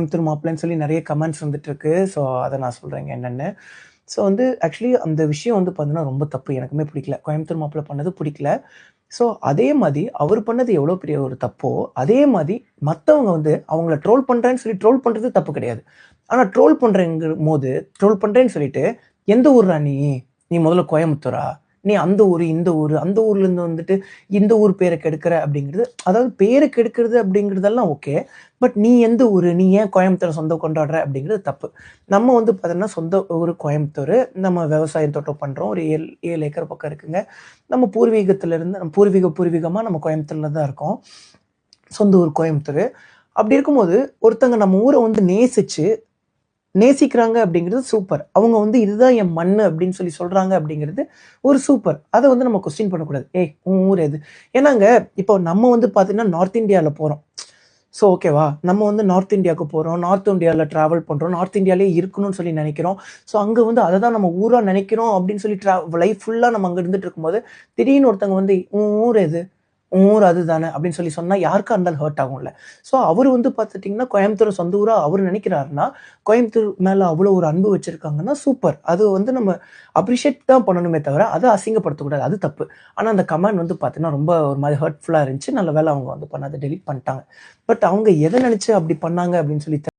கோயம்புத்தூர் மாப்பிள்ளைன்னு சொல்லி நிறைய கமெண்ட்ஸ் வந்துட்டு இருக்கு. ஸோ அதை நான் சொல்கிறேங்க என்னென்னு. ஸோ வந்து ஆக்சுவலி அந்த விஷயம் வந்து பார்த்தீங்கன்னா ரொம்ப தப்பு. எனக்குமே பிடிக்கல. கோயம்புத்தூர் மாப்பிள்ளை பண்ணது பிடிக்கல. ஸோ அதே மாதிரி அவர் பண்ணது எவ்வளோ பெரிய ஒரு தப்போ, அதே மாதிரி மற்றவங்க வந்து அவங்கள ட்ரோல் பண்ணுறேன்னு சொல்லி ட்ரோல் பண்ணுறது தப்பு கிடையாது. ஆனால் ட்ரோல் பண்ணுறேங்கிற போது ட்ரோல் பண்ணுறேன்னு சொல்லிட்டு, எந்த ஊர்ரா நீ? நீ முதல்ல கோயம்புத்தூரா? நீ அந்த ஊர், இந்த ஊர், அந்த ஊர்லேருந்து வந்துட்டு இந்த ஊர் பேரை கெடுக்கிற அப்படிங்கிறது, அதாவது பேரை கெடுக்கிறது அப்படிங்கிறதெல்லாம் ஓகே. பட் நீ எந்த ஊர்? நீ ஏன் கோயம்புத்தூரை சொந்தம் கொண்டாடுற அப்படிங்கிறது தப்பு. நம்ம வந்து பார்த்தீங்கன்னா சொந்த ஊர் கோயம்புத்தூர். நம்ம விவசாயம் தோட்டம் பண்ணுறோம். ஒரு 7 ஏக்கர் பக்கம் இருக்குங்க. நம்ம பூர்வீகத்திலேருந்து நம்ம பூர்வீகமாக நம்ம கோயம்புத்தூரில் தான் இருக்கோம். சொந்த ஊர் கோயம்புத்தூர். அப்படி இருக்கும்போது ஒருத்தங்க நம்ம ஊரை வந்து நேசிக்கிறாங்க அப்படிங்கிறது சூப்பர். அவங்க வந்து இதுதான் என் மண்ணு அப்படின்னு சொல்லி சொல்றாங்க அப்படிங்கிறது ஒரு சூப்பர். அதை வந்து நம்ம கொஸ்டின் பண்ணக்கூடாது. ஏய் உன் ஊர் எது? ஏன்னாங்க இப்போ நம்ம வந்து பார்த்தீங்கன்னா நார்த் இந்தியாவில் போகிறோம். ஸோ ஓகேவா? நம்ம வந்து நார்த் இந்தியாவுக்கு போகிறோம். நார்த் இந்தியாவில் ட்ராவல் பண்ணுறோம். நார்த் இந்தியாவிலே இருக்கணும்னு சொல்லி நினைக்கிறோம். ஸோ அங்கே வந்து அதை தான் நம்ம ஊராக நினைக்கிறோம் அப்படின்னு சொல்லி லைஃப் ஃபுல்லாக நம்ம அங்கே இருந்துட்டு இருக்கும்போது திடீர்னு ஒருத்தங்க வந்து உன் ஊர் எது? உன் ஊர் அதுதானே அப்படின்னு சொல்லி சொன்னால் யாருக்கா இருந்தாலும் ஹர்ட் ஆகும்ல. ஸோ அவர் வந்து பார்த்துட்டிங்கன்னா கோயம்புத்தூர் சொந்த ஊராக அவர் நினைக்கிறாருன்னா, கோயம்புத்தூர் மேலே அவ்வளோ ஒரு அன்பு வச்சுருக்காங்கன்னா சூப்பர். அது வந்து நம்ம அப்ரிஷியேட் தான் பண்ணணுமே தவிர அதை அசிங்கப்படுத்தக்கூடாது. அது தப்பு. ஆனால் அந்த கமெண்ட் வந்து பார்த்தீங்கன்னா ரொம்ப ஒரு மாதிரி ஹர்ட்ஃபுல்லாக இருந்துச்சு. நல்ல வேளை அவங்க வந்து பண்ணாத டெலீட் பண்ணிட்டாங்க. பட் அவங்க எதை நினச்சி அப்படி பண்ணாங்க அப்படின்னு சொல்லி